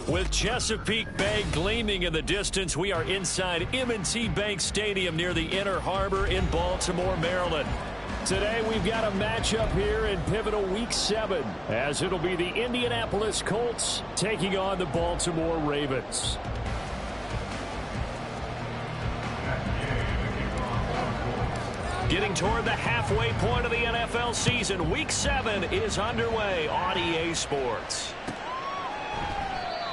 With Chesapeake Bay gleaming in the distance, we are inside M&T Bank Stadium near the Inner Harbor in Baltimore, Maryland. Today we've got a matchup here in pivotal Week 7, as it'll be the Indianapolis Colts taking on the Baltimore Ravens. Getting toward the halfway point of the NFL season, Week 7 is underway on EA Sports.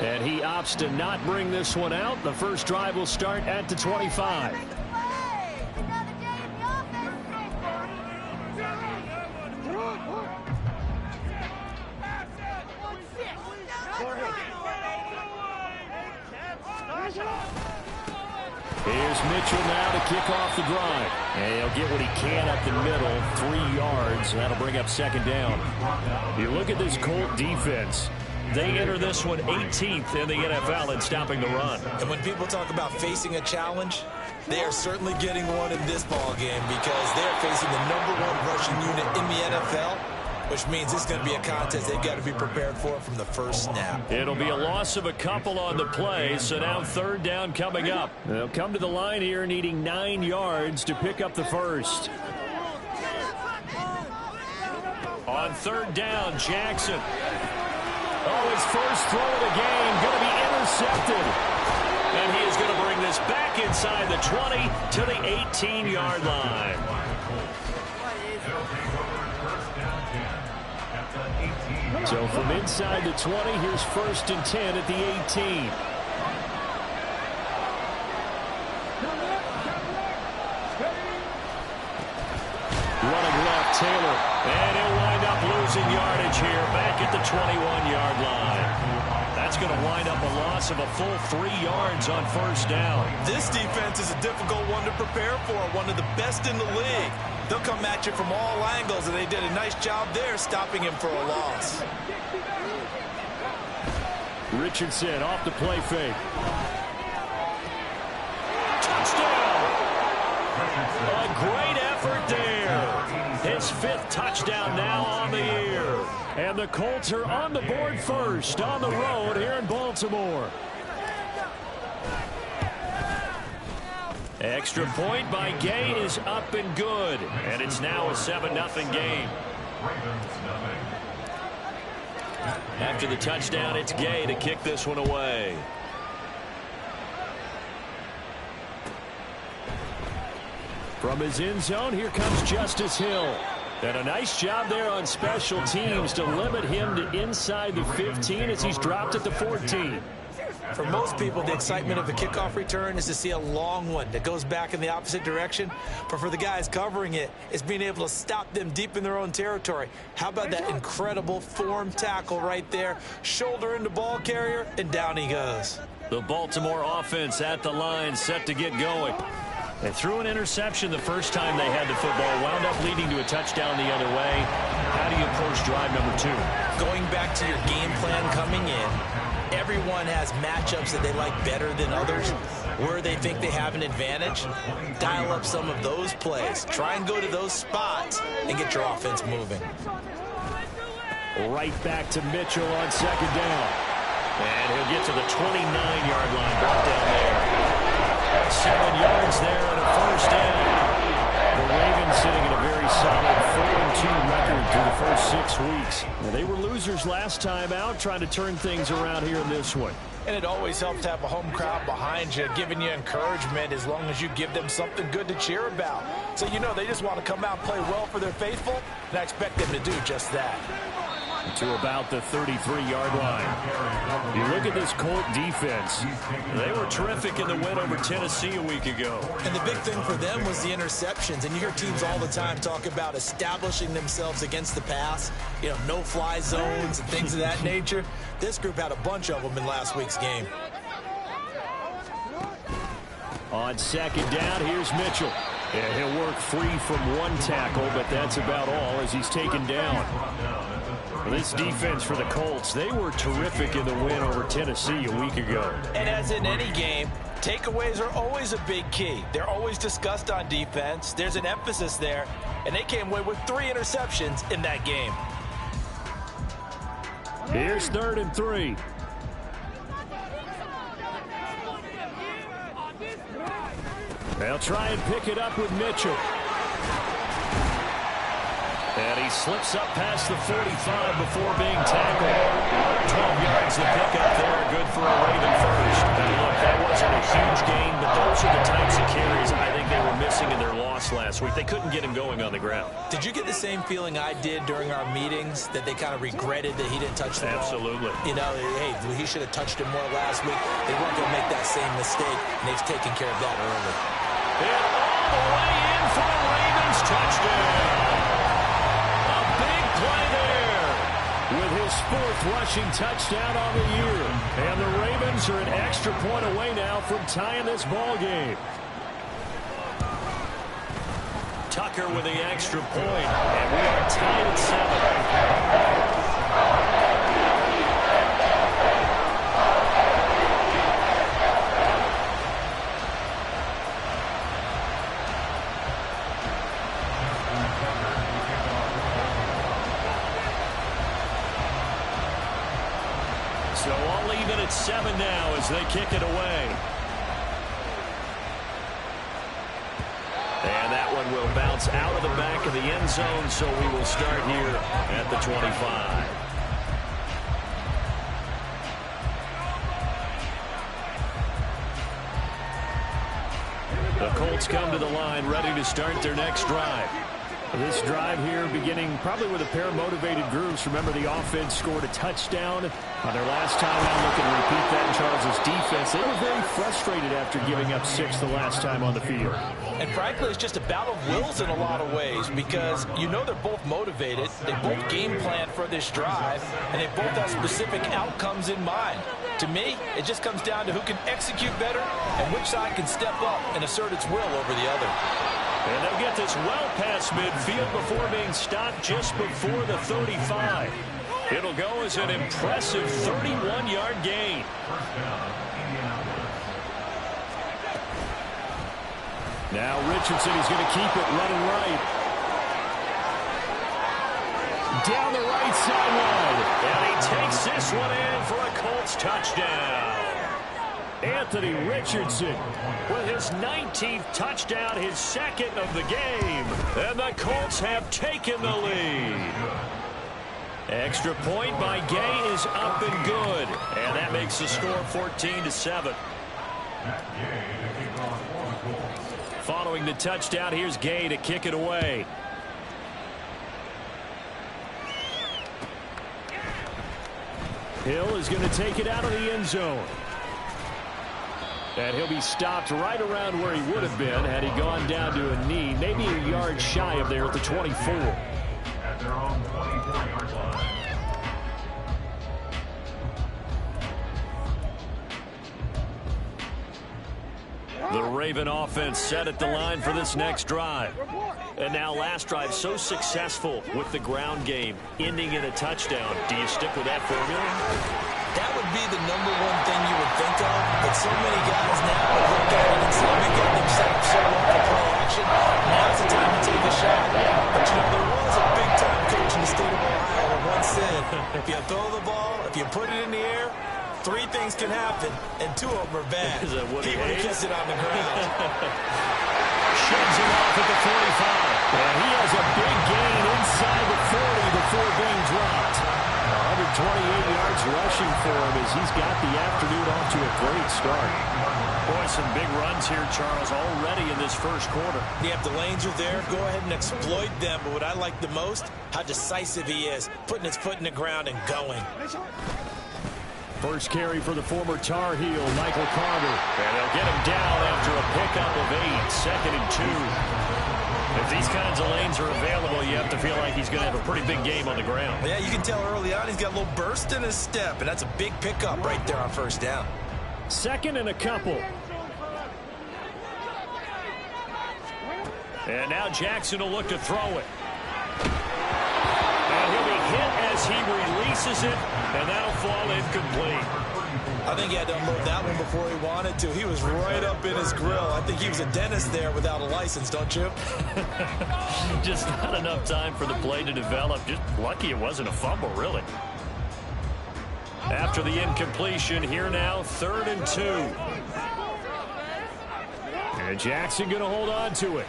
And he opts to not bring this one out. The first drive will start at the 25. Here's Mitchell now to kick off the drive. And he'll get what he can up the middle, 3 yards. That'll bring up second down. You look at this Colt defense. They enter this one 18th in the NFL in stopping the run. And when people talk about facing a challenge, they are certainly getting one in this ball game because they're facing the #1 rushing unit in the NFL, which means it's going to be a contest they've got to be prepared for from the first snap. It'll be a loss of a couple on the play, so now third down coming up. They'll come to the line here needing 9 yards to pick up the first. On third down, Jackson. Oh, his first throw of the game going to be intercepted. And he is going to bring this back inside the 20 to the 18-yard line. So from inside the 20, here's first and 10 at the 18. Running left, Taylor. And he'll wind up losing yardage here back at the 21-yard line. That's going to wind up a loss of a full 3 yards on first down. This defense is a difficult one to prepare for, one of the best in the league. They'll come at you from all angles, and they did a nice job there stopping him for a loss. Richardson off the play fake. Touchdown! A great effort there. His 5th touchdown now on the year. And the Colts are on the board first on the road here in Baltimore. Extra point by Gay is up and good. And it's now a 7-0 game. After the touchdown, it's Gay to kick this one away. From his end zone, here comes Justice Hill. And a nice job there on special teams to limit him to inside the 15 as he's dropped at the 14. For most people, the excitement of a kickoff return is to see a long one that goes back in the opposite direction. But for the guys covering it, it's being able to stop them deep in their own territory. How about that incredible form tackle right there? Shoulder into ball carrier, and down he goes. The Baltimore offense at the line, set to get going. They threw an interception the first time they had the football, wound up leading to a touchdown the other way. How do you approach drive number 2? Going back to your game plan coming in, everyone has matchups that they like better than others, where they think they have an advantage. Dial up some of those plays. Try and go to those spots and get your offense moving. Right back to Mitchell on second down. And he'll get to the 29-yard line, brought down there. 7 yards there and a first down. The Ravens sitting at a very solid 4-2 record through the first 6 weeks. Now, they were losers last time out, trying to turn things around here in this one. And it always helps to have a home crowd behind you, giving you encouragement as long as you give them something good to cheer about. So you know they just want to come out and play well for their faithful, and I expect them to do just that. to about the 33-yard line. You look at this Colt defense. They were terrific in the win over Tennessee a week ago. And the big thing for them was the interceptions. And you hear teams all the time talk about establishing themselves against the pass, you know, no-fly zones and things of that nature. This group had a bunch of them in last week's game. On second down, here's Mitchell. Yeah, he'll work free from one tackle, but that's about all as he's taken down. This defense for the Colts, they were terrific in the win over Tennessee a week ago. And as in any game, takeaways are always a big key. They're always discussed on defense. There's an emphasis there, and they came away with 3 interceptions in that game. Here's 3rd and 3. They'll try and pick it up with Mitchell. And he slips up past the 45 before being tackled. 12 yards to pick up there, good for a Raven first. And look, that wasn't a huge gain, but those are the types of carries I think they were missing in their loss last week. They couldn't get him going on the ground. Did you get the same feeling I did during our meetings, that they kind of regretted that he didn't touch the ball? Absolutely. You know, hey, he should have touched him more last week. They weren't going to make that same mistake, and they've taken care of that early. And all the way in for the Ravens touchdown. With his 4th rushing touchdown on the year. And the Ravens are an extra point away now from tying this ball game. Tucker with the extra point, and we are tied at 7. So all even at 7 now as they kick it away. And that one will bounce out of the back of the end zone, so we will start here at the 25. The Colts come to the line ready to start their next drive. This drive here beginning probably with a pair of motivated groups. Remember, the offense scored a touchdown on their last time out. Looking to repeat that in Charles's defense. They were very frustrated after giving up 6 the last time on the field. And frankly, it's just a battle of wills in a lot of ways, because you know they're both motivated. They both game plan for this drive, and they both have specific outcomes in mind. To me, it just comes down to who can execute better and which side can step up and assert its will over the other. And they'll get this well past midfield before being stopped just before the 35. It'll go as an impressive 31-yard gain. Now Richardson is going to keep it running right. Down the right sideline. And he takes this one in for a Colts touchdown. Anthony Richardson with his 19th touchdown, his 2nd of the game. And the Colts have taken the lead. Extra point by Gay is up and good. And that makes the score 14-7. Following the touchdown, here's Gay to kick it away. Hill is going to take it out of the end zone. And he'll be stopped right around where he would have been had he gone down to a knee, maybe a yard shy of there at the 24. The Raven offense set at the line for this next drive. And now last drive so successful with the ground game, ending in a touchdown. Do you stick with that formula? That would be the #1 thing you would think of, but so many guys now look at it and say, we got them set up so well for play action. Now's the time to take a shot. But you know, there was a big-time coach in the state of Ohio that once said, if you throw the ball, if you put it in the air, 3 things can happen, and 2 of them are bad. People kiss it on the ground. Shoves it off at the 45. And he has a big gain inside the 40 before being dropped. 28 yards rushing for him as he's got the afternoon off to a great start. Boy, some big runs here, Charles, already in this first quarter. Yeah, if the lanes are there, go ahead and exploit them. But what I like the most, how decisive he is, putting his foot in the ground and going. First carry for the former Tar Heel, Michael Carter. And they'll get him down after a pickup of 8, 2nd and 2. If these kinds of lanes are available, you have to feel like he's going to have a pretty big game on the ground. Yeah, you can tell early on he's got a little burst in his step, and that's a big pickup right there on first down. 2nd and a couple. And now Jackson will look to throw it. And he'll be hit as he releases it, and that'll fall incomplete. I think he had to unload that one before he wanted to. He was right up in his grill. I think he was a dentist there without a license, don't you? Just not enough time for the play to develop. Just lucky it wasn't a fumble, really. After the incompletion, here now, 3rd and 2. And Jackson going to hold on to it.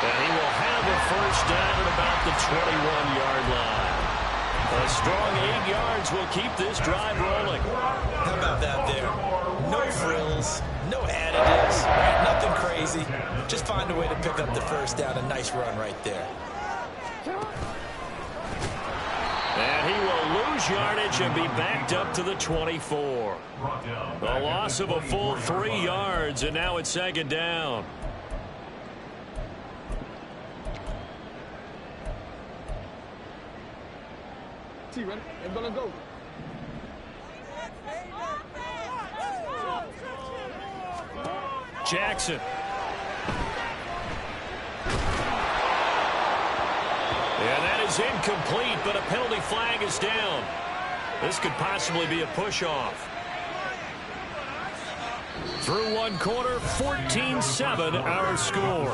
And he will have a first down at about the 21-yard line. A strong 8 yards will keep this drive rolling. How about that there? No frills, no additives, right? Nothing crazy. Just find a way to pick up the first down. A nice run right there. And he will lose yardage and be backed up to the 24. A loss of a full 3 yards, and now it's 2nd down. Ready? I'm gonna go. Jackson. And that is incomplete, but a penalty flag is down. This could possibly be a push-off. Through one quarter, 14-7 our score.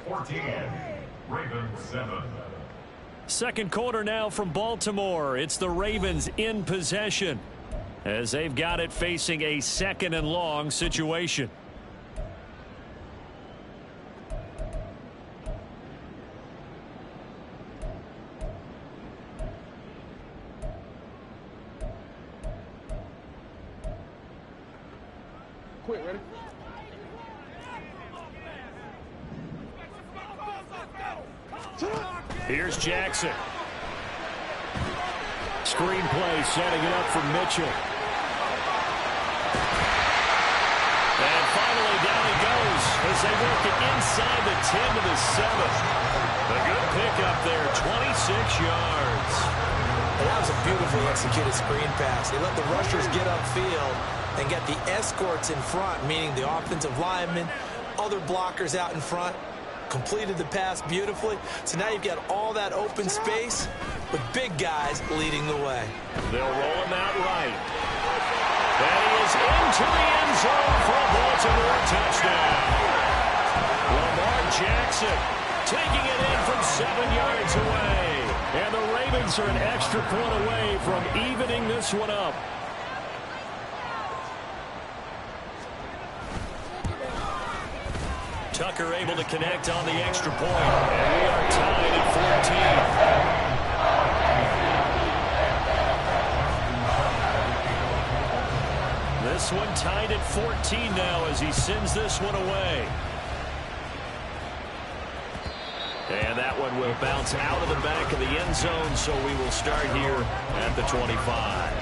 14, Ravens 7. Second quarter now from Baltimore. It's the Ravens in possession as they've got it facing a 2nd and long situation. Quick, ready? Here's Jackson. Screen play setting it up for Mitchell. And finally down he goes as they work it inside the 10 to the 7. A good pickup there, 26 yards. And that was a beautifully executed screen pass. They let the rushers get upfield and get the escorts in front, meaning the offensive linemen, other blockers out in front. Completed the pass beautifully. So now you've got all that open space with big guys leading the way. They'll roll him out right. And he is into the end zone for a Baltimore touchdown. Lamar Jackson taking it in from 7 yards away. And the Ravens are an extra point away from evening this one up. Tucker able to connect on the extra point. And we are tied at 14. This one tied at 14 now as he sends this one away. And that one will bounce out of the back of the end zone, so we will start here at the 25.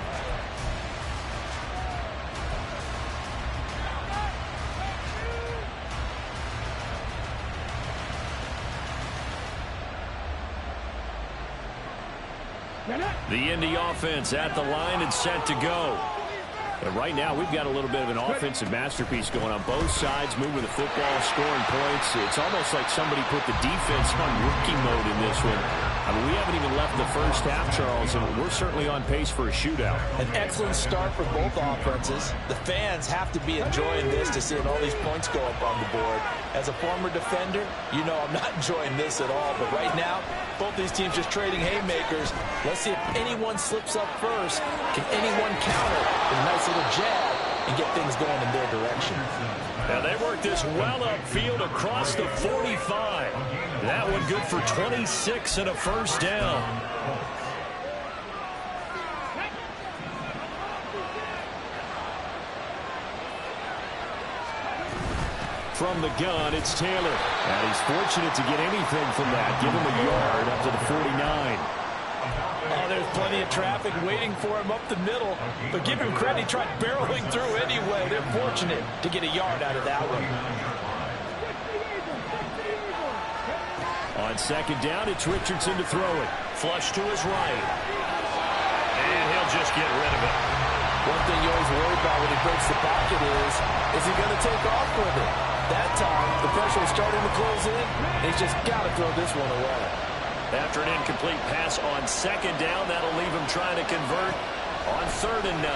The Indy offense at the line and set to go. And right now, we've got a little bit of an offensive masterpiece going on both sides, moving the football, scoring points. It's almost like somebody put the defense on rookie mode in this one. I mean, we haven't even left the first half, Charles, and we're certainly on pace for a shootout. An excellent start for both offenses. The fans have to be enjoying this to seeing all these points go up on the board. As a former defender, you know I'm not enjoying this at all. But right now, both these teams just trading haymakers. Let's see if anyone slips up first. Can anyone counter with a nice little jab and get things going in their direction. Now they work this well upfield across the 45. That one good for 26 and a first down. From the gun, it's Taylor. And he's fortunate to get anything from that. Give him a yard up to the 49. Oh, there's plenty of traffic waiting for him up the middle. But give him credit, he tried barreling through anyway. They're fortunate to get a yard out of that one. On second down, it's Richardson to throw it. Flush to his right. And he'll just get rid of it. One thing you always worry about when he breaks the pocket is he going to take off with it? That time, the pressure is starting to close in. He's just got to throw this one away. After an incomplete pass on second down, that'll leave him trying to convert on 3rd and 9.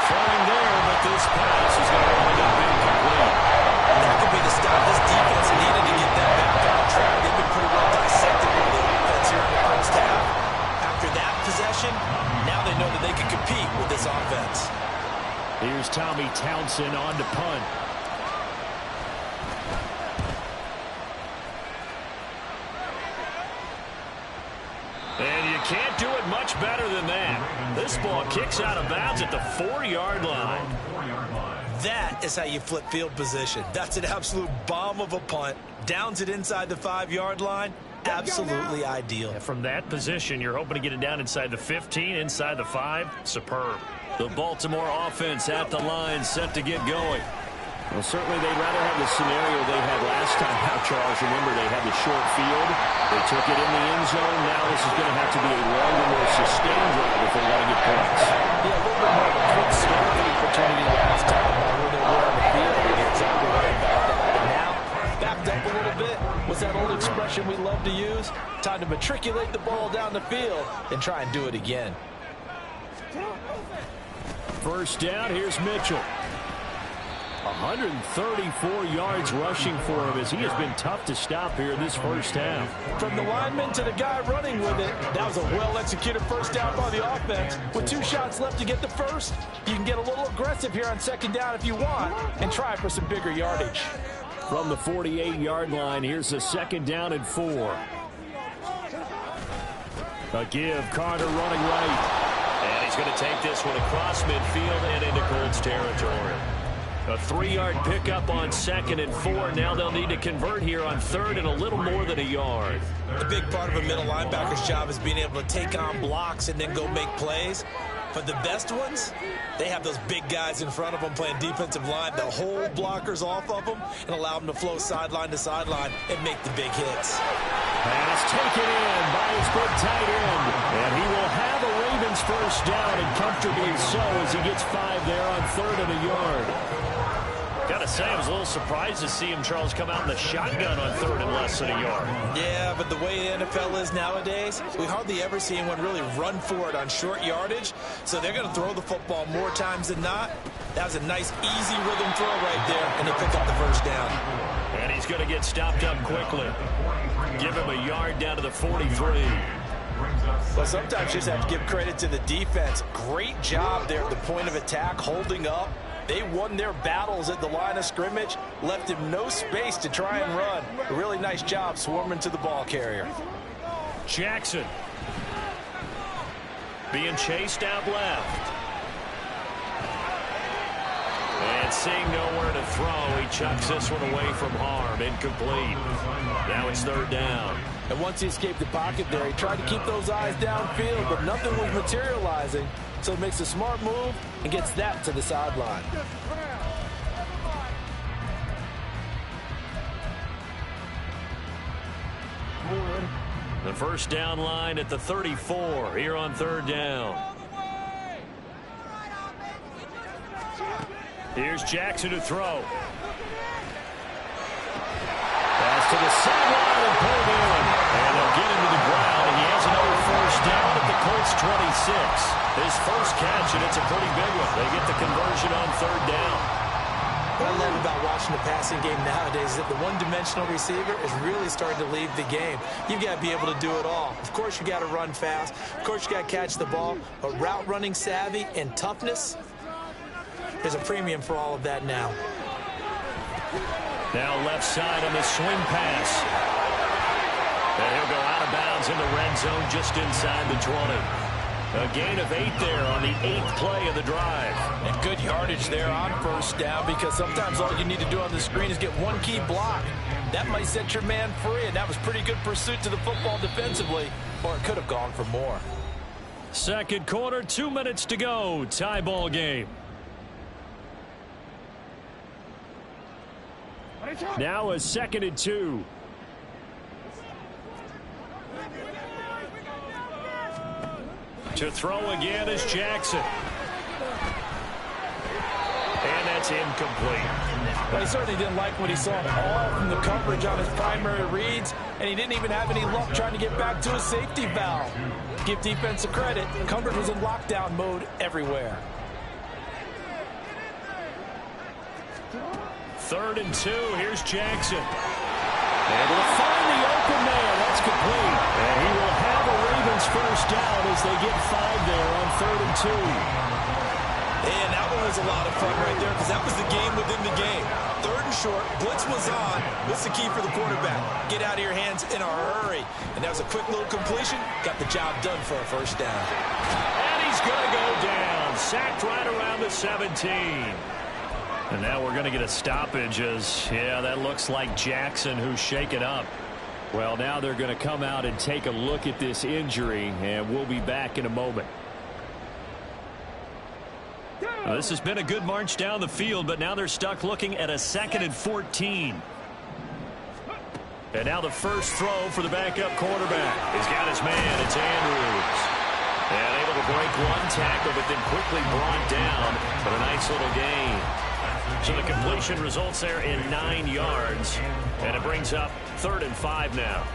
Throwing there, but this pass is going to wind up incomplete. That could be the stop this defense needed to get that back on track. They've been pretty well dissected by the offense here in the first half. After that possession, now they know that they can compete with this offense. Here's Tommy Townsend on to punt. And you can't do it much better than that. This ball kicks out of bounds at the 4-yard line. That is how you flip field position. That's an absolute bomb of a punt. Downs it inside the 5-yard line. Absolutely ideal. From that position, you're hoping to get it down inside the 15, inside the 5. Superb. The Baltimore offense at the line, set to get going. Well, certainly they'd rather have the scenario they had last time out, Charles. Remember, they had the short field. They took it in the end zone. Now this is going to have to be a longer, more sustained drive if they want to get points. Yeah, a little bit more of a quick scoring opportunity last time where they were on the field. You're exactly right about that. But now, backed up a little bit. What's that old expression we love to use? Time to matriculate the ball down the field and try and do it again. First down, here's Mitchell. 134 yards rushing for him as he has been tough to stop here in this first half. From the lineman to the guy running with it, that was a well-executed first down by the offense. With 2 shots left to get the first, you can get a little aggressive here on second down if you want and try for some bigger yardage. From the 48-yard line, here's the 2nd down and 4. A give, Carter running right. And he's going to take this one across midfield and into Colts territory. A 3-yard pickup on 2nd and 4. Now they'll need to convert here on 3rd and a little more than a yard. A big part of a middle linebacker's job is being able to take on blocks and then go make plays. But the best ones, they have those big guys in front of them playing defensive line. They'll hold blockers off of them and allow them to flow sideline to sideline and make the big hits. Pass taken in by his big tight end. And he will have a Ravens first down, and comfortably so as he gets 5 there on 3rd and a yard. Got to say, I was a little surprised to see him, Charles, come out in the shotgun on 3rd and less than a yard. Yeah, but the way the NFL is nowadays, we hardly ever see anyone really run for it on short yardage. So they're going to throw the football more times than not. That was a nice, easy rhythm throw right there, and they pick up the first down. And he's going to get stopped up quickly. Give him a yard down to the 43. Well, sometimes you just have to give credit to the defense. Great job there at the point of attack, holding up. They won their battles at the line of scrimmage, left him no space to try and run. A really nice job swarming to the ball carrier. Jackson being chased out left. And seeing nowhere to throw, he chucks this one away from harm. Incomplete. Now it's 3rd down. And once he escaped the pocket there, he tried to keep those eyes downfield, but nothing was materializing. So he makes a smart move and gets that to the sideline. The first down line at the 34 here on 3rd down. Here's Jackson to throw. Pass to the sideline and pulled in. And they'll get him to the ground, and he has another first down at the Colts 26. His first catch, and it's a pretty big one. They get the conversion on 3rd down. What I love about watching the passing game nowadays is that the one-dimensional receiver is really starting to lead the game. You've got to be able to do it all. Of course, you got to run fast. Of course, you got to catch the ball. But route running savvy and toughness, there's a premium for all of that now. Now left side on the swing pass. And he'll go out of bounds in the red zone just inside the 20. A gain of 8 there on the 8th play of the drive. And good yardage there on first down, because sometimes all you need to do on the screen is get one key block. That might set your man free, and that was pretty good pursuit to the football defensively, or it could have gone for more. Second quarter, 2 minutes to go. Tie ball game. Now a 2nd and 2. To throw again is Jackson. And that's incomplete. Well, he certainly didn't like what he saw all from the coverage on his primary reads, and he didn't even have any luck trying to get back to his safety valve. Give defense a credit. Coverage was in lockdown mode everywhere. 3rd and 2. Here's Jackson. And will find the open man. That's complete. And he will have a Ravens first down as they get 5 there on 3rd and 2. And that one was a lot of fun right there, because that was the game within the game. 3rd and short, blitz was on. What's the key for the quarterback? Get out of your hands in a hurry. And that was a quick little completion. Got the job done for a first down. And he's going to go down. Sacked right around the 17. And now we're going to get a stoppage as, yeah, that looks like Jackson who's shaken up. Well, now they're going to come out and take a look at this injury, and we'll be back in a moment. Well, this has been a good march down the field, but now they're stuck looking at a 2nd and 14. And now the first throw for the backup quarterback. He's got his man. It's Andrews. And able to break one tackle, but then quickly brought down. But a nice little gain. So the completion results there in 9 yards. And it brings up 3rd and 5 now.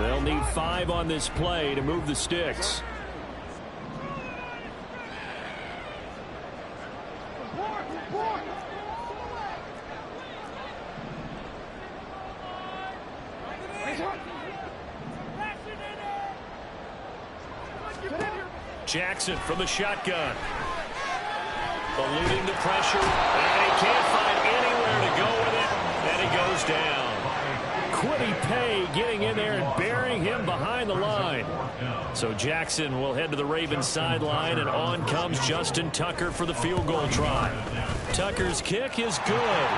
They'll need 5 on this play to move the sticks. Jackson from the shotgun. Eluding the pressure. And he can't find anywhere to go with it. And he goes down. Quiddy Pay getting in there and burying him behind the line. So Jackson will head to the Ravens sideline, and on comes Justin Tucker for the field goal try. Tucker's kick is good.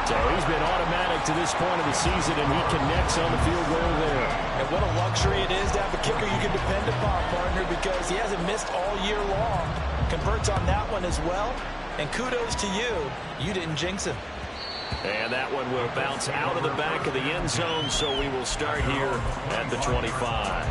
So he's been automatic to this point of the season, and he connects on the field goal there. And what a luxury it is to have a kicker you can depend upon, partner, because he hasn't missed all year long. Converts on that one as well. And kudos to you. You didn't jinx him. And that one will bounce out of the back of the end zone, so we will start here at the 25.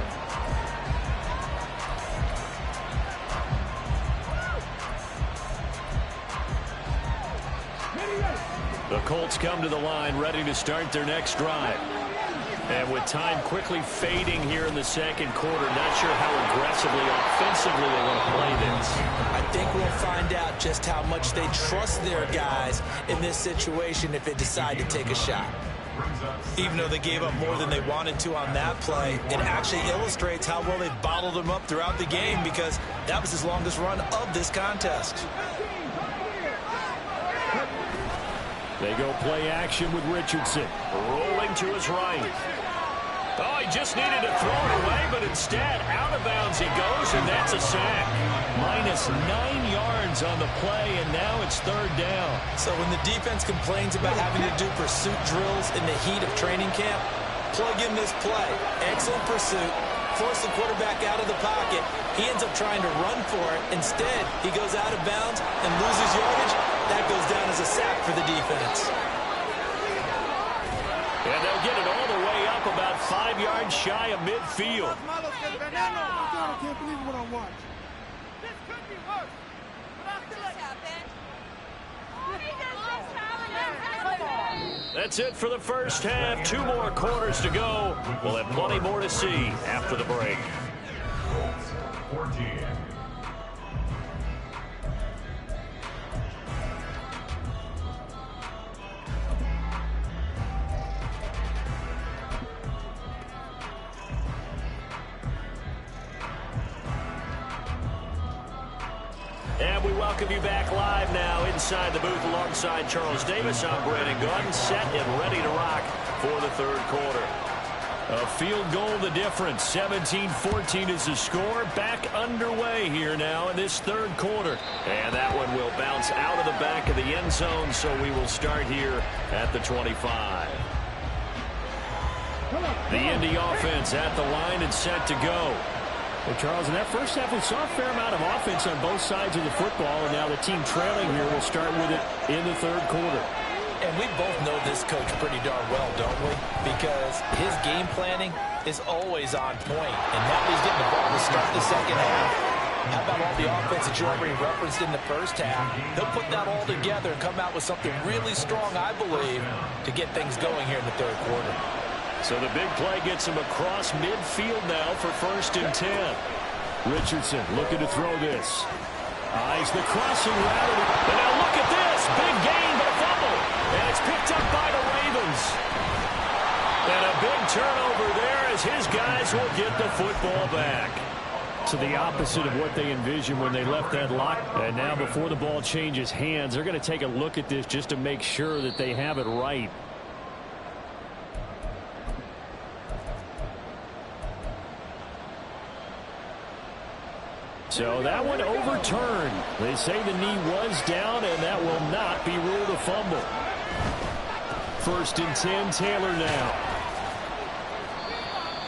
The Colts come to the line ready to start their next drive. And with time quickly fading here in the second quarter, not sure how aggressively, offensively they want to play this. I think we'll find out just how much they trust their guys in this situation if they decide to take a shot. Even though they gave up more than they wanted to on that play, it actually illustrates how well they bottled them up throughout the game, because that was his longest run of this contest. They go play action with Richardson. Rolling to his right. Oh, he just needed to throw it away, but instead, out of bounds he goes, and that's a sack. Minus 9 yards on the play, and now it's 3rd down. So when the defense complains about having to do pursuit drills in the heat of training camp, plug in this play. Excellent pursuit. Force the quarterback out of the pocket. He ends up trying to run for it. Instead, he goes out of bounds and loses yardage. That goes down as a sack for the defense. And they'll get it all the way up about 5 yards shy of midfield. That's it for the first half. 2 more quarters to go. We'll have plenty more to see after the break. 14, And we welcome you back live now inside the booth alongside Charles Davis. I'm Brandon Gaudin, set and ready to rock for the third quarter. A field goal the difference. 17-14 is the score. Back underway here now in this third quarter. And that one will bounce out of the back of the end zone, so we will start here at the 25. The Indy offense at the line and set to go. Well, Charles, in that first half, we saw a fair amount of offense on both sides of the football, and now the team trailing here will start with it in the third quarter. And we both know this coach pretty darn well, don't we? Because his game planning is always on point. And now he's getting the ball to start the second half. How about all the offense that you already referenced in the first half? He'll put that all together and come out with something really strong, I believe, to get things going here in the third quarter. So the big play gets him across midfield now for 1st and 10. Richardson looking to throw this. Eyes the crossing route. And now look at this. Big gain, but a fumble. And it's picked up by the Ravens. And a big turnover there as his guys will get the football back. So the opposite of what they envisioned when they left that lock. And now before the ball changes hands, they're going to take a look at this just to make sure that they have it right. So that one overturned. They say the knee was down, and that will not be ruled a fumble. 1st and 10, Taylor now.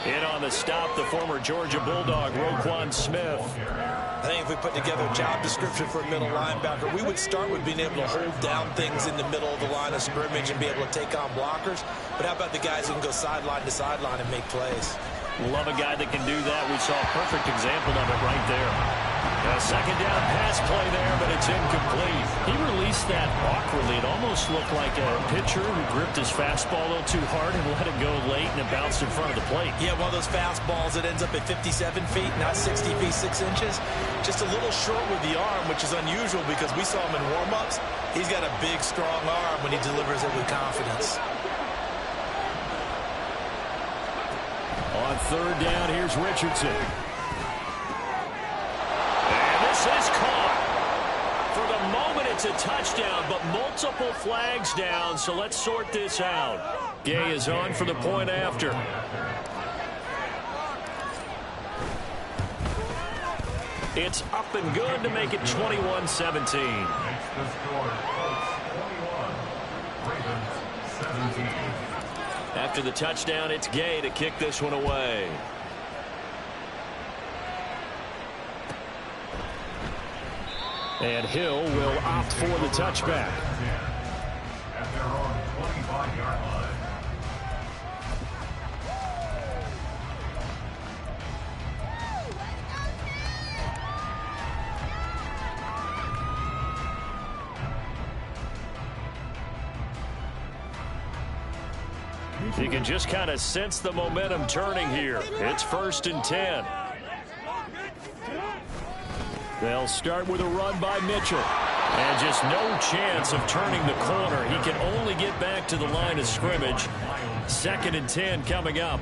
In on the stop, the former Georgia Bulldog, Roquan Smith. I think if we put together a job description for a middle linebacker, we would start with being able to hold down things in the middle of the line of scrimmage and be able to take on blockers. But how about the guys who can go sideline to sideline and make plays? Love a guy that can do that. We saw a perfect example of it right there. A second down pass play there, but it's incomplete. He released that awkwardly. It almost looked like a pitcher who gripped his fastball a little too hard and let it go late, and it bounced in front of the plate. Yeah, one of those fastballs that ends up at 57 feet, not 60 feet, 6 inches. Just a little short with the arm, which is unusual because we saw him in warm-ups. He's got a big, strong arm when he delivers it with confidence. On 3rd down, here's Richardson. And this is caught. For the moment, it's a touchdown, but multiple flags down, so let's sort this out. Gay is on for the point after. It's up and good to make it 21-17. The score, 21, Ravens 17. After the touchdown, it's Gay to kick this one away. And Hill will opt for the touchback. At their own 25-yard line. You can just kind of sense the momentum turning here. It's 1st and 10. They'll start with a run by Mitchell. And just no chance of turning the corner. He can only get back to the line of scrimmage. 2nd and 10 coming up.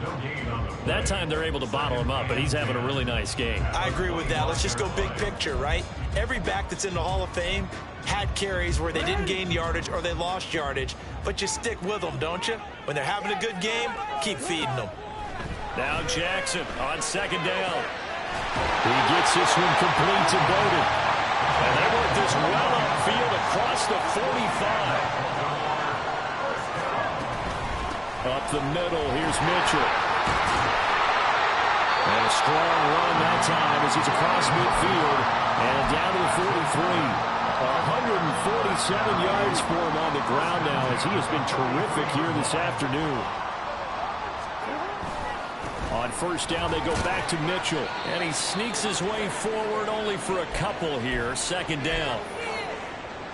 That time they're able to bottle him up, but he's having a really nice game. I agree with that. Let's just go big picture, right? Every back that's in the Hall of Fame had carries where they didn't gain yardage or they lost yardage, but you stick with them, don't you? When they're having a good game, keep feeding them. Now Jackson on 2nd down. He gets this one complete to Bowden. And they work this well upfield across the 45. Up the middle, here's Mitchell. And a strong run that time as he's across midfield and down to the 43. 147 yards for him on the ground now as he has been terrific here this afternoon. On 1st down, they go back to Mitchell. And he sneaks his way forward only for a couple here. 2nd down.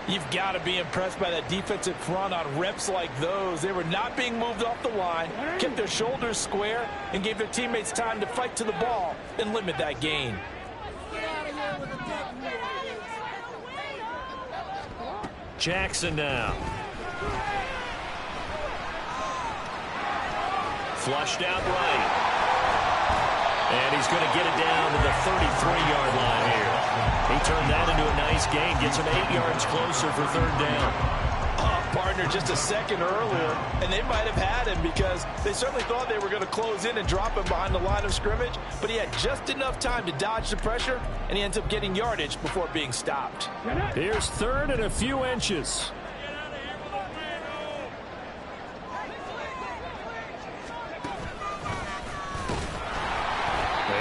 You've got to be impressed by that defensive front on reps like those. They were not being moved off the line, kept their shoulders square, and gave their teammates time to fight to the ball and limit that gain. Jackson now. Flushed out right. And he's going to get it down to the 33-yard line here. He turned that into a nice gain. Gets him 8 yards closer for third down. Partner just a second earlier, and they might have had him because they certainly thought they were going to close in and drop him behind the line of scrimmage, but he had just enough time to dodge the pressure, and he ends up getting yardage before being stopped. Here's third and a few inches.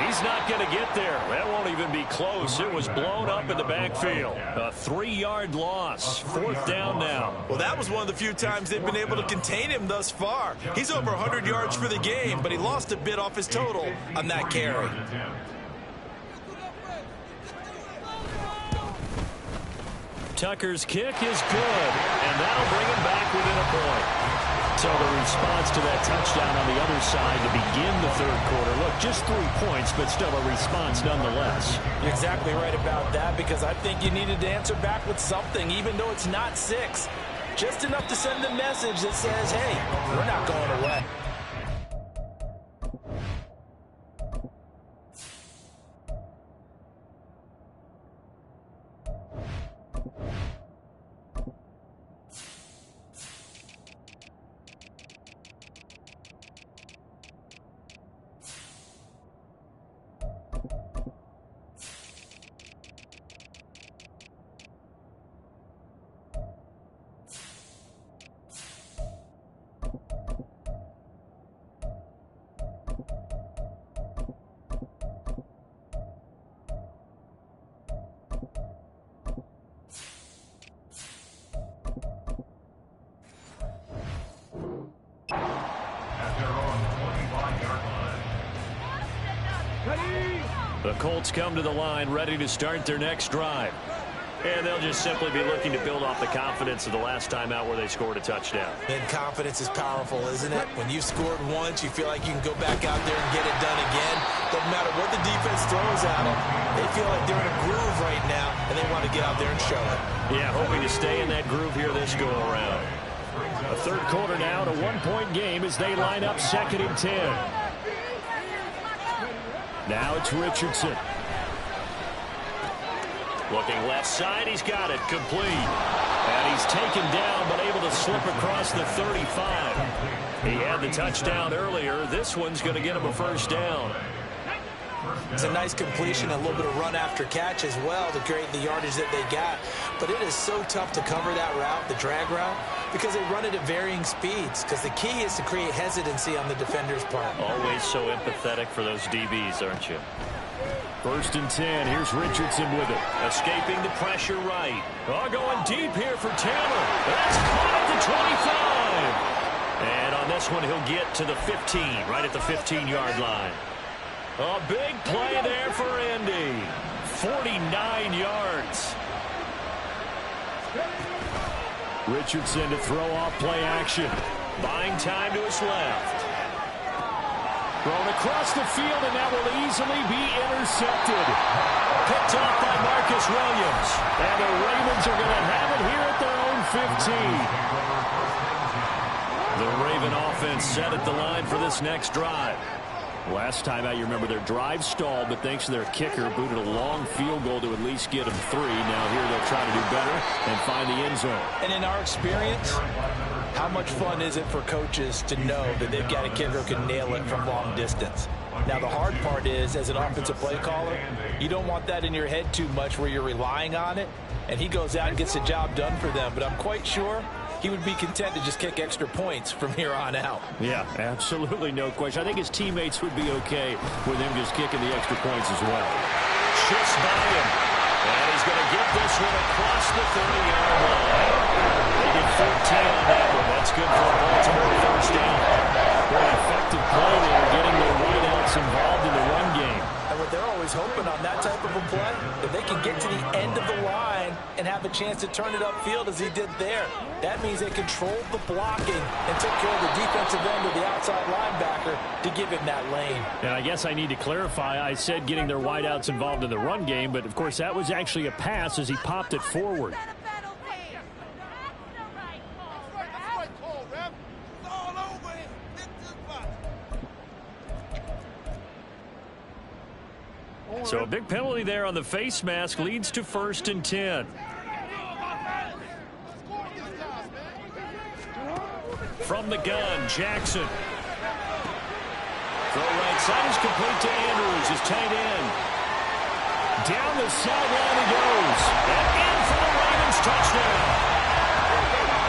He's not going to get there. That won't even be close. It was blown up in the backfield. A 3-yard loss. Fourth down now. Well, that was one of the few times they've been able to contain him thus far. He's over 100 yards for the game, but he lost a bit off his total on that carry. Tucker's kick is good, and that'll bring him back within a point. So the response to that touchdown on the other side to begin the third quarter. Look, just 3 points, but still a response nonetheless. You're exactly right about that, because I think you needed to answer back with something, even though it's not 6. Just enough to send the message that says, hey, we're not going away. The Colts come to the line ready to start their next drive. And they'll just simply be looking to build off the confidence of the last time out where they scored a touchdown. And confidence is powerful, isn't it? When you've scored once, you feel like you can go back out there and get it done again. Doesn't matter what the defense throws at them. They feel like they're in a groove right now, and they want to get out there and show it. Yeah, hoping to stay in that groove here this go-around. A third quarter now, a 1-point game as they line up 2nd and 10. Now it's Richardson. Looking left side, he's got it, complete. And he's taken down, but able to slip across the 35. He had the touchdown earlier. This one's going to get him a first down. It's a nice completion, a little bit of run after catch as well to create the yardage that they got. But it is so tough to cover that route, the drag route, because they run it at varying speeds. Because the key is to create hesitancy on the defender's part. Always so empathetic for those DBs, aren't you? 1st and 10. Here's Richardson with it. Escaping the pressure right. Oh, going deep here for Taylor. That's caught at the 25. And on this one, he'll get to the 15, right at the 15-yard line. A big play there for Indy. 49 yards. Richardson to throw off play action. Buying time to his left. Thrown across the field, and that will easily be intercepted. Picked off by Marcus Williams. And the Ravens are going to have it here at their own 15. The Raven offense set at the line for this next drive. Last time out, you remember their drive stalled, but thanks to their kicker, booted a long field goal to at least get them 3. Now here they'll try to do better and find the end zone. And in our experience, how much fun is it for coaches to know that they've got a kicker who can nail it from long distance? Now, the hard part is, as an offensive play caller, you don't want that in your head too much where you're relying on it, and he goes out and gets the job done for them. But I'm quite sure he would be content to just kick extra points from here on out. Yeah, absolutely no question. I think his teammates would be okay with him just kicking the extra points as well. Shifts by him. And he's going to get this one across the 30-yard line. They get 14 on that one. That's good for a Baltimore first down. Very effective play there, getting their wideouts involved in the run game. And what they're always hoping on that type of a play, if they can get to the end of the line and have a chance to turn it upfield as he did there, that means they controlled the blocking and took care of the defensive end of the outside linebacker to give him that lane. And I guess I need to clarify, I said getting their wideouts involved in the run game, but of course that was actually a pass as he popped it forward. So a big penalty there on the face mask leads to 1st and 10. From the gun, Jackson. Throw right side is complete to Andrews, his tight end. Down the sideline he goes. And in for the Ravens touchdown.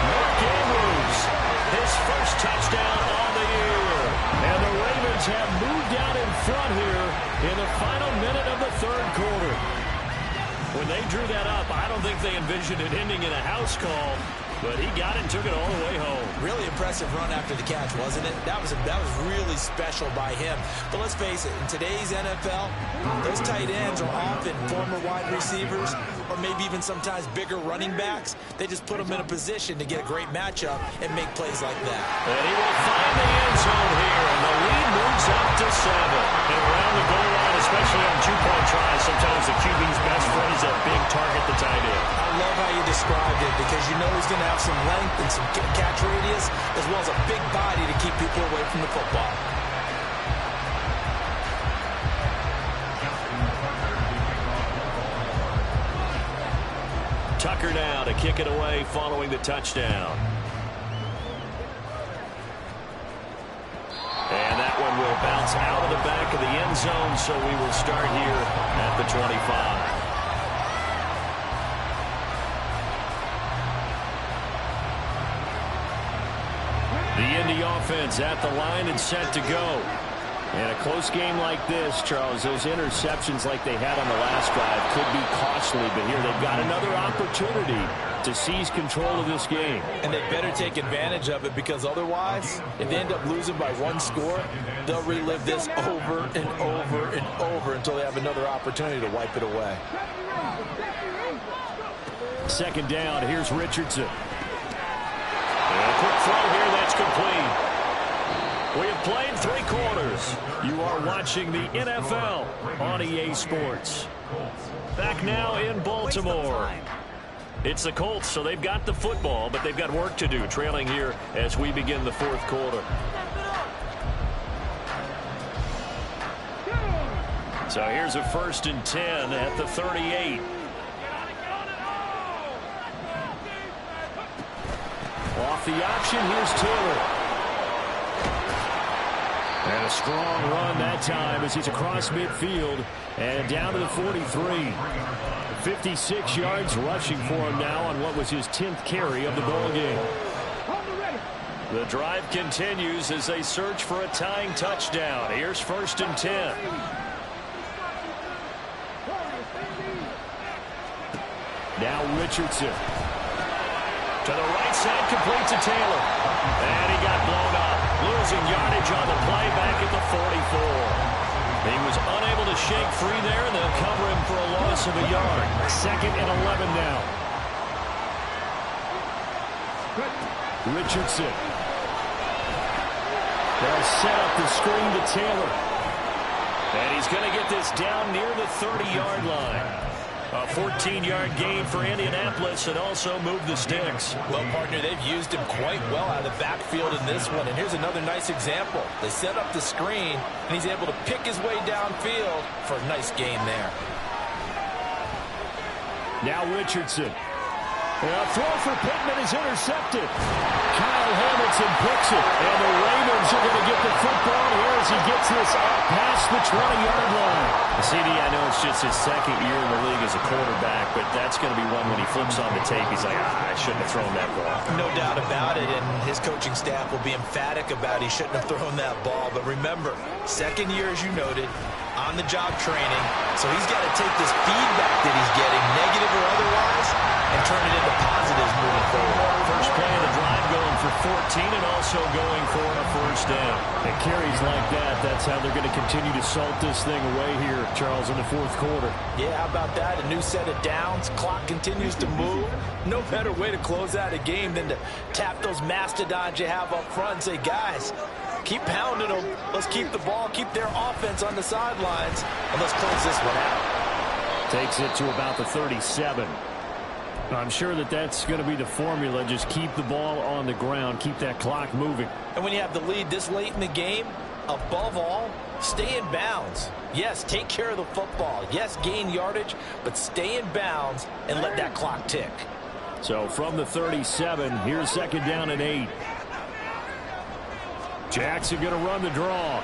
Mark Andrews, his first touchdown on the year. And the Ravens have moved out in front here in the final minute of the 3rd quarter. When they drew that up, I don't think they envisioned it ending in a house call. But he got it and took it all the way home. Really impressive run after the catch, wasn't it? That was really special by him. But let's face it, in today's NFL, those tight ends are often former wide receivers or maybe even sometimes bigger running backs. They just put them in a position to get a great matchup and make plays like that. And he will find the end zone here, and the lead moves up to 7. And around the goal line, especially on 2-point tries, sometimes the QB's best friend is that big target, the tight end. I love how you described it because you know he's going to have some length and some catch radius as well as a big body to keep people away from the football. Tucker now to kick it away following the touchdown. And that one will bounce out of the back of the end zone, so we will start here at the 25. The Indy offense at the line and set to go. And a close game like this, Charles, those interceptions like they had on the last drive could be costly. But here they've got another opportunity to seize control of this game. And they better take advantage of it because otherwise, if they end up losing by 1 score, they'll relive this over and over and over until they have another opportunity to wipe it away. 2nd down, here's Richardson. And a quick throw here, that's complete. We have played 3 quarters. You are watching the NFL on EA Sports. Back now in Baltimore. It's the Colts, so they've got the football, but they've got work to do, trailing here as we begin the 4th quarter. So here's a 1st and 10 at the 38. Off the option, here's Taylor. And a strong run that time as he's across midfield and down to the 43. 56 yards rushing for him now on what was his 10th carry of the ball game. The drive continues as they search for a tying touchdown. Here's 1st and 10. Now Richardson. To the right side, complete to Taylor. And he got blown up. Losing yardage on the play back at the 44. He was unable to shake free there, and they'll cover him for a loss of a yard. 2nd and 11 now. Richardson. They'll set up the screen to Taylor. And he's going to get this down near the 30-yard line. A 14-yard gain for Indianapolis and also move the sticks. Well, partner, they've used him quite well out of the backfield in this one. And here's another nice example. They set up the screen, and he's able to pick his way downfield for a nice gain there. Now Richardson. And a throw for Pittman is intercepted. Kyle Hamilton picks it. And the Ravens are going to get the football here as he gets this up past the 20-yard line. CD, I know it's just his 2nd year in the league as a quarterback, but that's going to be one when he flips on the tape. He's like, I shouldn't have thrown that ball. No doubt about it, and his coaching staff will be emphatic about he shouldn't have thrown that ball. But remember, 2nd year, as you noted, on-the-job training. So he's got to take this feedback that he's getting, negative or otherwise, and turn it into positives moving forward. First play of the drive going for 14 and also going for a 1st down. And carries like that, that's how they're going to continue to salt this thing away here, Charles, in the 4th quarter. Yeah, how about that? A new set of downs. Clock continues to move. No better way to close out a game than to tap those mastodons you have up front and say, guys, keep pounding them. Let's keep the ball, keep their offense on the sidelines, and let's close this one out. Takes it to about the 37. I'm sure that's going to be the formula. Just keep the ball on the ground, keep that clock moving. And when you have the lead this late in the game, above all, stay in bounds. Yes, take care of the football. Yes, gain yardage, but stay in bounds and let that clock tick. So from the 37, here's 2nd down and 8. Jackson going to run the draw.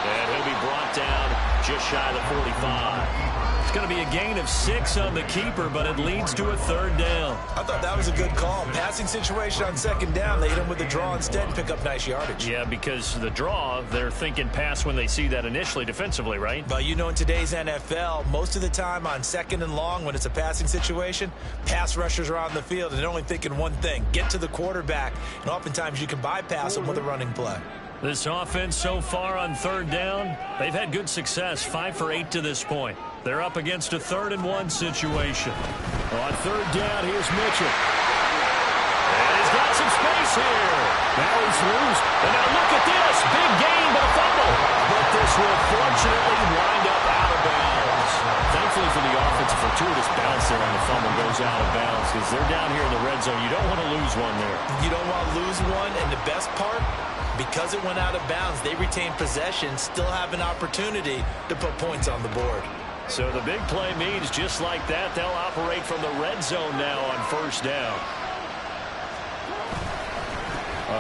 And he'll be brought down just shy of the 45. It's going to be a gain of 6 on the keeper, but it leads to a 3rd down. I thought that was a good call. Passing situation on 2nd down. They hit him with the draw instead and pick up nice yardage. Yeah, because the draw, they're thinking pass when they see that initially defensively, right? But you know, in today's NFL, most of the time on 2nd and long, when it's a passing situation, pass rushers are on the field and they're only thinking one thing: get to the quarterback. And oftentimes you can bypass them with a running play. This offense so far on 3rd down, they've had good success, 5 for 8 to this point. They're up against a 3rd and 1 situation. On 3rd down, here's Mitchell. And he's got some space here. Now he's loose. And now look at this. Big gain, but a fumble. But this will fortunately wind up out of bounds. Thankfully for the offense, a fortuitous bounce there on the fumble goes out of bounds because they're down here in the red zone. You don't want to lose one there. You don't want to lose one, and the best part, because it went out of bounds, they retain possession, still have an opportunity to put points on the board. So the big play means just like that, they'll operate from the red zone now on 1st down.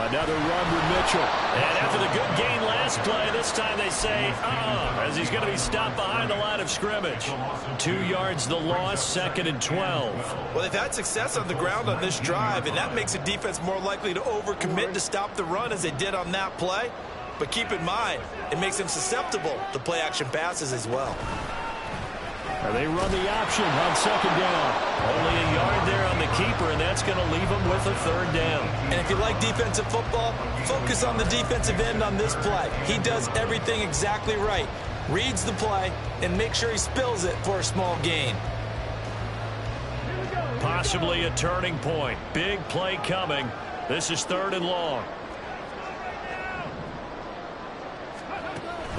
Another run with Mitchell. And after the good gain last play, this time they say, as he's going to be stopped behind the line of scrimmage. 2 yards the loss, 2nd and 12. Well, they've had success on the ground on this drive, and that makes a defense more likely to overcommit to stop the run as they did on that play. But keep in mind, it makes them susceptible to play-action passes as well. They run the option on 2nd down. Only a yard there on the keeper, and that's going to leave them with a 3rd down. And if you like defensive football, focus on the defensive end on this play. He does everything exactly right. Reads the play and make sure he spills it for a small gain. Possibly a turning point. Big play coming. This is 3rd and long.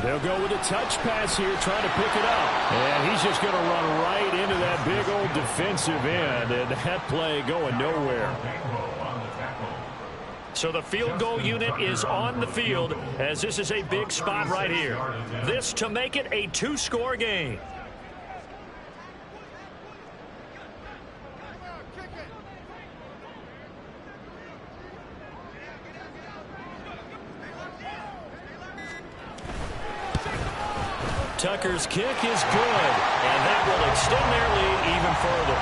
They'll go with a touch pass here, trying to pick it up. And he's just going to run right into that big old defensive end. And that play going nowhere. So the field goal unit is on the field as this is a big spot right here. This to make it a 2-score game. Tucker's kick is good, and that will extend their lead even further.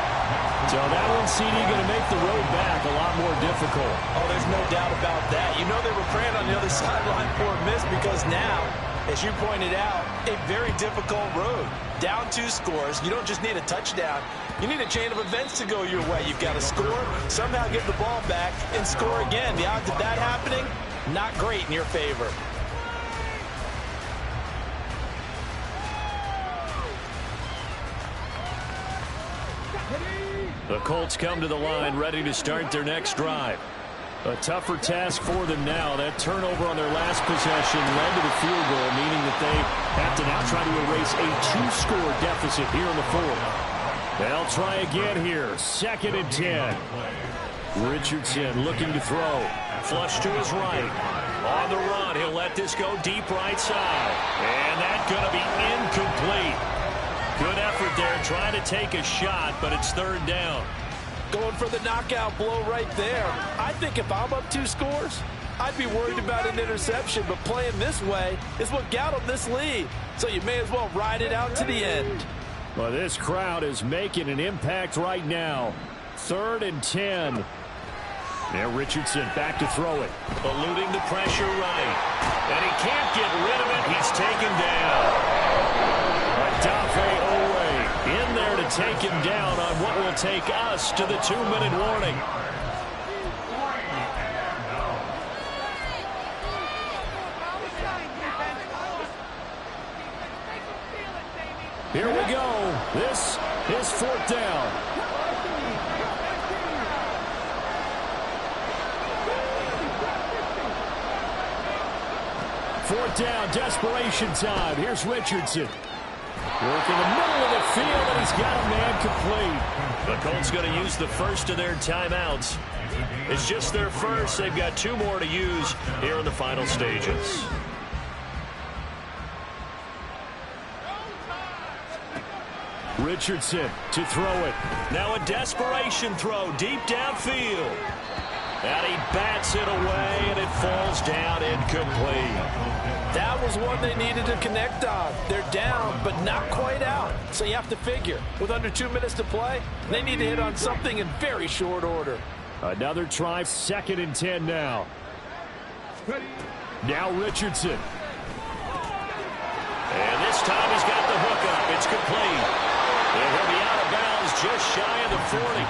So that one, CD, going to make the road back a lot more difficult. Oh, there's no doubt about that. You know they were praying on the other sideline for a miss because now, as you pointed out, a very difficult road. Down 2 scores. You don't just need a touchdown. You need a chain of events to go your way. You've got to score, somehow get the ball back, and score again. The odds of that happening, not great in your favor. The Colts come to the line ready to start their next drive. A tougher task for them now. That turnover on their last possession led to the field goal, meaning that they have to now try to erase a 2-score deficit here in the 4th. They'll try again here. 2nd and 10. Richardson looking to throw. Flush to his right. On the run, he'll let this go deep right side. And that's going to be incomplete. Good effort there, trying to take a shot, but it's 3rd down. Going for the knockout blow right there. I think if I'm up 2 scores, I'd be worried about an interception, but playing this way is what got them this lead. So you may as well ride it out to the end. Well, this crowd is making an impact right now. 3rd and 10. Now Richardson back to throw it. Eluding the pressure right. And he can't get rid of it. He's taken down. Dafe Owe in there to take him down on what will take us to the 2-minute warning. Here we go. This is 4th down. Fourth down, desperation time. Here's Richardson. Work in the middle of the field, and he's got a man complete. The Colts going to use the first of their timeouts. It's just their first. They've got 2 more to use here in the final stages. Richardson to throw it. Now a desperation throw deep downfield. And he bats it away, and it falls down incomplete. That was one they needed to connect on. They're down, but not quite out. So you have to figure, with under 2 minutes to play, they need to hit on something in very short order. Another try, 2nd and 10 now. Now Richardson. And this time he's got the hook up. It's complete. And he'll be out of bounds just shy of the 40.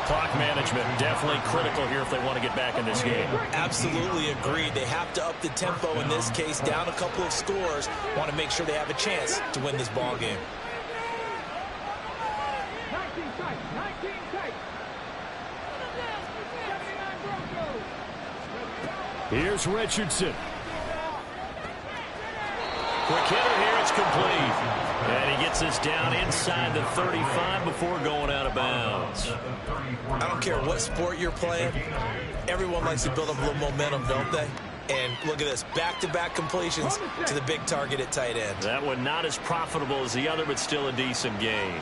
Clock management definitely critical here if they want to get back in this game. Absolutely agreed. They have to up the tempo in this case, down a couple of scores. Want to make sure they have a chance to win this ball game. 19 tight. 19 tight. 79 Broncos. Here's Richardson. Quick hitter here, it's complete. And he gets this down inside the 35 before going out of bounds. I don't care what sport you're playing. Everyone likes to build up a little momentum, don't they? And look at this, back-to-back completions to the big target at tight end. That one not as profitable as the other, but still a decent game.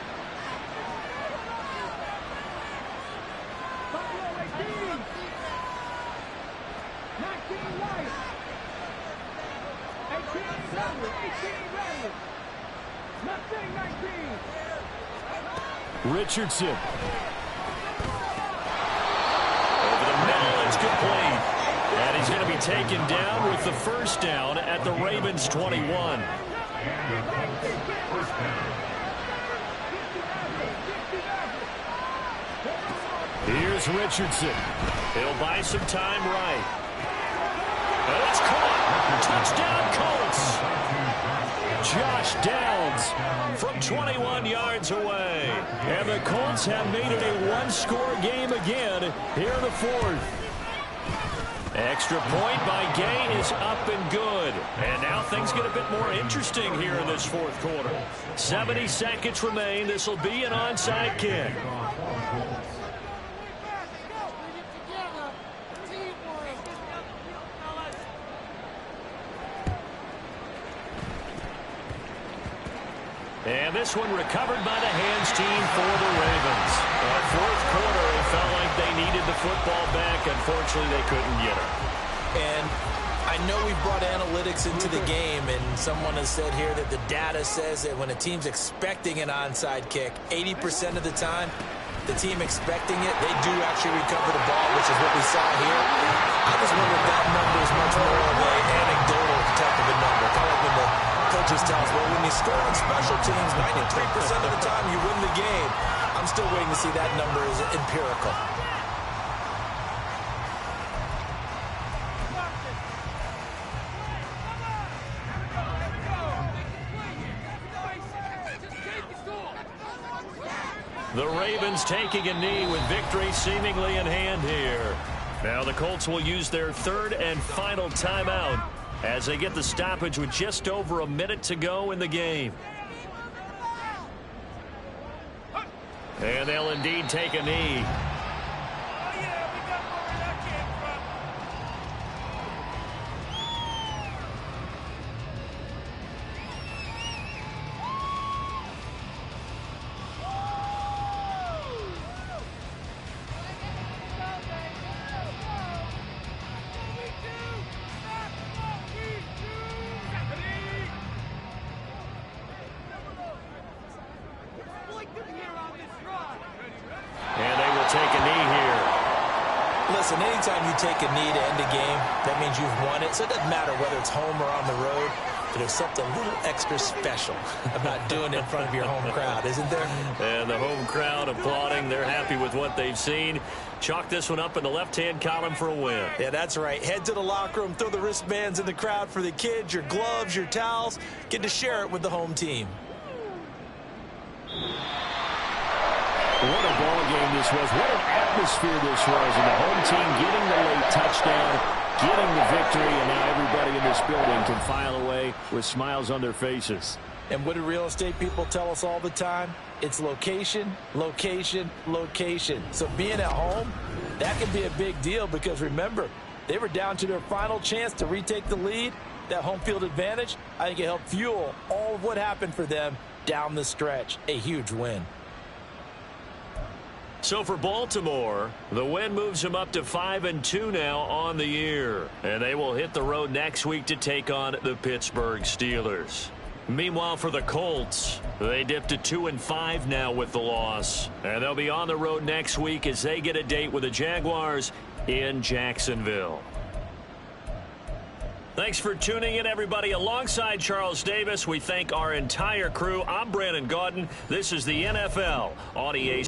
Buffalo 18. 19 right. 18 ready. 18 ready. Nothing 19. Richardson. Over the middle, it's complete. And he's going to be taken down with the first down at the Ravens 21. Here's Richardson. He'll buy some time right. And it's caught. Touchdown, Colts. Josh Downs From 21 yards away. And the Colts have made it a one-score game again here in the 4th. Extra point by Gay is up and good. And now things get a bit more interesting here in this 4th quarter. 70 seconds remain. This will be an onside kick. And this one recovered by the hands team for the Ravens. 4th quarter, it felt like they needed the football back. Unfortunately, they couldn't get it. And I know we've brought analytics into the game, and someone has said here that the data says that when a team's expecting an onside kick, 80% of the time, the team expecting it, they do actually recover the ball, which is what we saw here. I just wonder if that number is much more of an anecdotal type of a number. Kind of like when the coaches tell us, well, when you score on special teams, 93% of the time you win the game. I'm still waiting to see that number is empirical. The Ravens taking a knee with victory seemingly in hand here. Now the Colts will use their 3rd and final timeout as they get the stoppage with just over a minute to go in the game. And they'll indeed take a knee. Listen, anytime you take a knee to end a game, that means you've won it. So it doesn't matter whether it's home or on the road, but there's something a little extra special about doing it in front of your home crowd, isn't there? And the home crowd applauding. They're happy with what they've seen. Chalk this one up in the left-hand column for a win. Yeah, that's right. Head to the locker room, throw the wristbands in the crowd for the kids, your gloves, your towels. Get to share it with the home team. What a ball game this was. What an atmosphere this was. And the home team getting the late touchdown, getting the victory, and now everybody in this building can file away with smiles on their faces. And what do real estate people tell us all the time? It's location, location, location. So being at home, That can be a big deal because, remember, they were down to their final chance to retake the lead. That home field advantage, I think it helped fuel all of what happened for them down the stretch. A huge win. So for Baltimore, the win moves them up to 5-2 now on the year. And they will hit the road next week to take on the Pittsburgh Steelers. Meanwhile, for the Colts, they dipped to 2-5 now with the loss. And they'll be on the road next week as they get a date with the Jaguars in Jacksonville. Thanks for tuning in, everybody. Alongside Charles Davis, we thank our entire crew. I'm Brandon Gaudin. This is the NFL on EA.